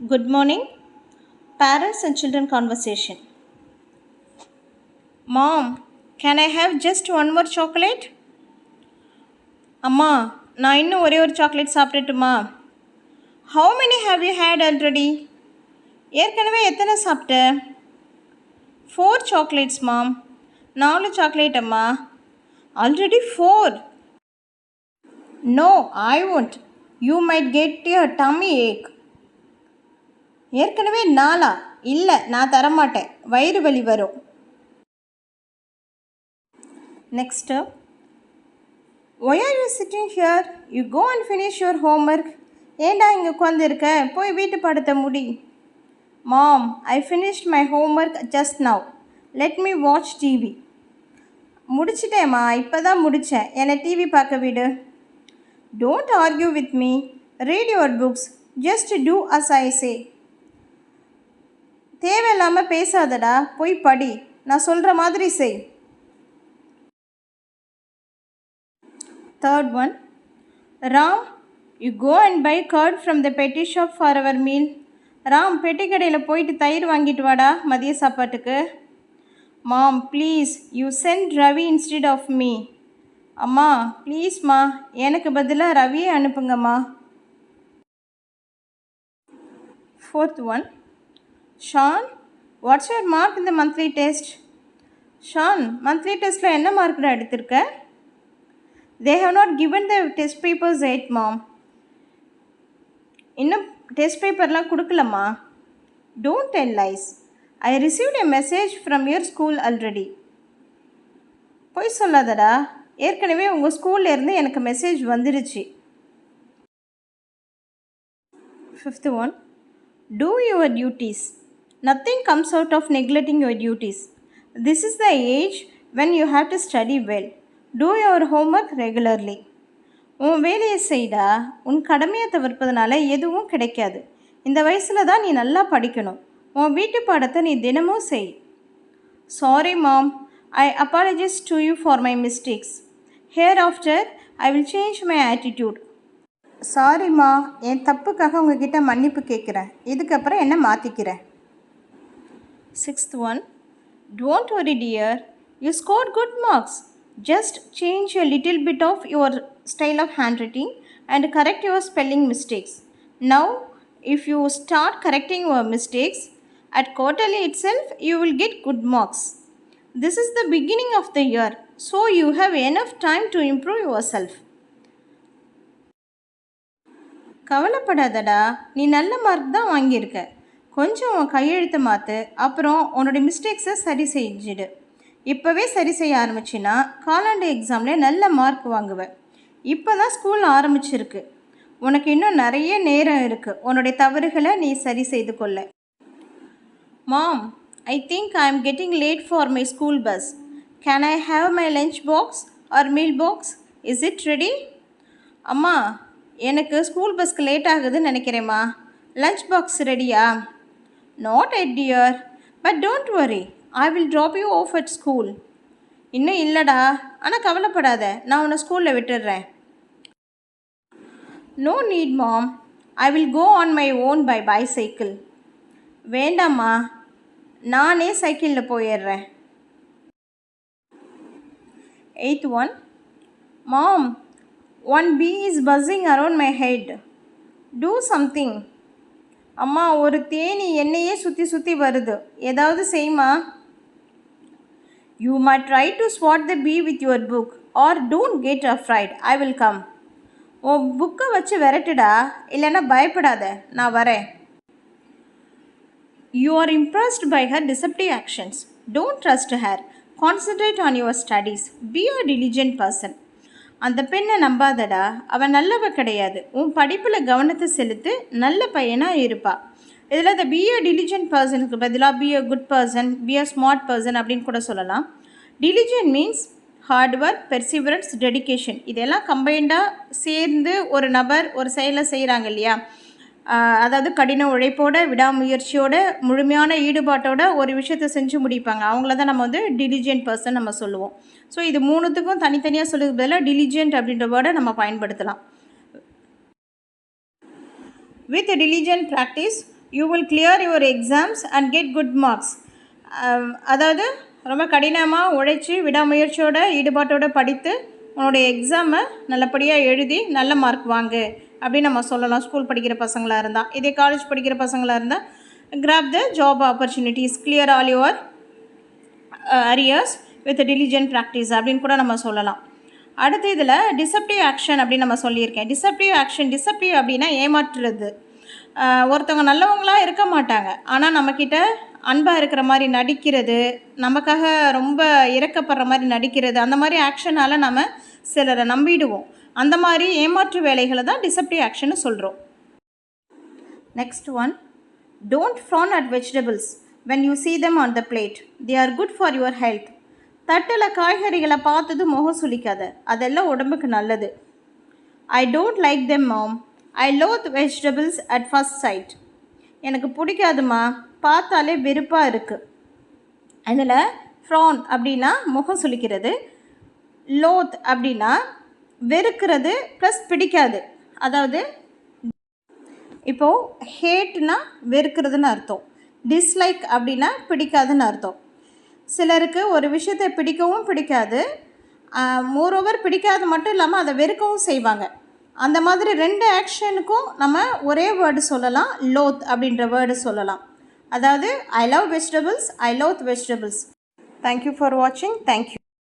Good morning. Parents and children conversation. Mom, can I have just one more chocolate? அம்மா நான் இன்னும் ஒரே ஒரு chocolate சாப்பிட்டுட்டுமா? How many have you had already? ஏற்கனவே எத்தனை சாப்பிட்ட? 4 chocolates, mom. 4 சாக்லேட் அம்மா. Already 4. No, I won't. You might get a tummy ache. ஏற்கனவே 4. இல்லை நான் தரமாட்டேன், வயிறு வலி வரும். Next, why are you sitting here? You go and finish your homework. ஏண்டா இங்கே உட்காந்துருக்க? போய் வீட்டு பாடத்தை முடி. Mom, I finished my homework just now. Let me watch TV. முடிச்சிட்டேம்மா, இப்போ தான் முடித்தேன், என்னை டிவி பார்க்க விடு. Don't argue with me. Read your books. Just do as I say. தேவையில்லாமல் பேசாதடா, போய் படி, நான் சொல்கிற மாதிரி செய். Third one, Ram, you go and buy curd from the petty shop for our meal. Ram, பெட்டி கடையில் போயிட்டு தயிர் வாங்கிட்டு வாடா மதிய சாப்பாட்டுக்கு. Mom, please, you send Ravi instead of me. அம்மா ப்ளீஸ்மா, எனக்கு பதிலாக ரவியை அனுப்புங்கம்மா. Fourth one, Sean, what's your mark in the monthly test? Sean, monthly டெஸ்ட்டில் என்ன மார்க்கில் எடுத்திருக்க? They have not given the test papers yet, mom. இன்னும் டெஸ்ட் பேப்பர்லாம் கொடுக்கலம்மா. Don't tell lies. I received a message from your school already. போய் சொல்லாதடா, ஏற்கனவே உங்கள் ஸ்கூல்லேருந்து எனக்கு மெசேஜ் வந்துடுச்சு. Fifth one, do your duties. Nothing comes out of neglecting your duties. This is the age when you have to study well. Do your homework regularly. உன் வேலையை செய்டா, உன் கடமையை தவிர்ப்பதனால எதுவும் கிடைக்காது. இந்த வயசில் தான் நீ நல்லா படிக்கணும். உன் வீட்டு பாடத்தை நீ தினமும் செய். Sorry mom, I apologize to you for my mistakes. Hereafter, I will change my attitude. சாரிம்மா, என் தப்புக்காக உங்ககிட்ட மன்னிப்பு கேட்குறேன். இதுக்கப்புறம் என்ன மாற்றிக்கிறேன். Sixth one, don't worry dear, you scored good marks. Just change a little bit of your style of handwriting and correct your spelling mistakes. Now, if you start correcting your mistakes, at quarterly itself, you will get good marks. This is the beginning of the year, so you have enough time to improve yourself. கவலைப்படாதடா, நீ நல்ல mark தான் வாங்கியிருக்க. கொஞ்சம் உன் கையெழுத்து மாற்று, அப்புறம் உன்னோட மிஸ்டேக்ஸை சரி செஞ்சிடு. இப்போவே சரி செய்ய ஆரம்பிச்சின்னா காலாண்டு எக்ஸாமில் நல்ல மார்க் வாங்குவேன். இப்போ தான் ஸ்கூல் ஆரம்பிச்சிருக்கு, உனக்கு இன்னும் நிறைய நேரம் இருக்குது உன்னுடைய தவறுகளை நீ சரி செய்து கொள்ள. Mom, I think I am getting late for my school bus. Can I have my lunch box or meal box? Is it ready? அம்மா, எனக்கு ஸ்கூல் பஸ்க்கு லேட் ஆகுதுன்னு நினைக்கிறேம்மா. லஞ்ச் பாக்ஸ் ரெடியா? Not yet dear, but don't worry, I will drop you off at school. இன்னும் இல்லைடா, ஆனால் கவலைப்படாத, நான் உன்னை ஸ்கூலில் விட்டுடுறேன். No need mom, I will go on my own by bicycle. வேண்டாம்மா, நானே சைக்கிளில் போயிடுறேன். Eighth one, Mom, one bee is buzzing around my head. Do something. அம்மா, ஒரு தேனி என்னையே சுற்றி சுற்றி வருது, ஏதாவது செய்யுமா. You might try to swat the bee with your book or don't get afraid, I will come. உன் புக்கை வச்சு விரட்டுடா, இல்லைன்னா பயப்படாத, நான் வரேன். You are impressed by her deceptive actions. Don't trust her. Concentrate on your studies. Be a diligent person. அந்த பெண்ணை நம்பாதடா, அவன் நல்லவ கிடையாது. உன் படிப்பில் கவனத்தை செலுத்து, நல்ல பையனாக இருப்பா. இதில் இந்த பி அ டிலிஜென்ட் பர்சனுக்கு பதிலாக be a good person, be a smart person அப்படின்னு கூட சொல்லலாம். Diligent means hard work, perseverance, dedication. இதெல்லாம் கம்பைண்டாக சேர்ந்து ஒரு நபர் ஒரு செயலை செய்கிறாங்க இல்லையா, அதாவது கடின உழைப்போட, விடாமுயற்சியோட, முழுமையான ஈடுபாட்டோட ஒரு விஷயத்தை செஞ்சு முடிப்பாங்க. அவங்கள தான் நம்ம வந்து டிலிஜென்ட் பர்சன் நம்ம சொல்லுவோம். ஸோ இது மூணுத்துக்கும் தனித்தனியாக சொல்லுறது பதிலாக டிலிஜென்ட் அப்படின்ற வேர்டை நம்ம பயன்படுத்தலாம். With diligent practice, you will clear your exams and get good marks. அதாவது ரொம்ப கடினமாக உழைச்சி விடாமுயற்சியோட ஈடுபாட்டோடு படித்து உன்னுடைய எக்ஸாமை நல்லபடியாக எழுதி நல்ல மார்க் வாங்கு அப்படின்னு நம்ம சொல்லலாம். ஸ்கூல் படிக்கிற பசங்களாக இருந்தால். இதே காலேஜ் படிக்கிற பசங்களாக இருந்தால் grab the job opportunities, clear all your arrears with diligent practice அப்படின்னு கூட நம்ம சொல்லலாம். அடுத்து இதில் டிசப்டிவ் ஆக்ஷன் அப்படின்னு நம்ம சொல்லியிருக்கேன். டிசப்டிவ் அப்படின்னா ஏமாற்றுறது. ஒருத்தவங்க நல்லவங்களாக இருக்க மாட்டாங்க, ஆனால் நம்மக்கிட்ட அன்பாக இருக்கிற மாதிரி நடிக்கிறது, நமக்காக ரொம்ப இறக்கப்படுற மாதிரி நடிக்கிறது, அந்த மாதிரி ஆக்ஷனால் நம்ம சிலரை நம்பிடுவோம். அந்த மாதிரி ஏமாற்று வேலைகளை தான் டிசப்டிவ் ஆக்ஷன்னு சொல்கிறோம். Next one, don't frown at vegetables when you see them on the plate. They are good for your health. தட்டில் காய்கறிகளை பார்த்தது முகம் சுளிக்காத, அதெல்லாம் உடம்புக்கு நல்லது. I don't like them mom. I loathe vegetables at first sight. எனக்கு பிடிக்காதுமா, பார்த்தாலே வெறுப்பாக இருக்குது. அதில் ஃப்ரான் அப்படின்னா முகம் சுளிக்கிறது, லோத் அப்படின்னா வெறுக்கிறது ப்ளஸ் பிடிக்காது. அதாவது இப்போது ஹேட்னா வெறுக்கிறதுன்னு அர்த்தம், டிஸ்லைக் அப்படின்னா பிடிக்காதுன்னு அர்த்தம். சிலருக்கு ஒரு விஷயத்தை பிடிக்கவும் பிடிக்காது, மோரோவர் பிடிக்காது மட்டும் இல்லாமல் அதை வெறுக்கவும் செய்வாங்க. அந்த மாதிரி ரெண்டு ஆக்ஷனுக்கும் நம்ம ஒரே வேர்டு சொல்லலாம், லோத் அப்படின்ற வேர்டு சொல்லலாம். அதாவது I love vegetables, I Lot vegetables. Thank you for வாட்சிங். தேங்க்யூ.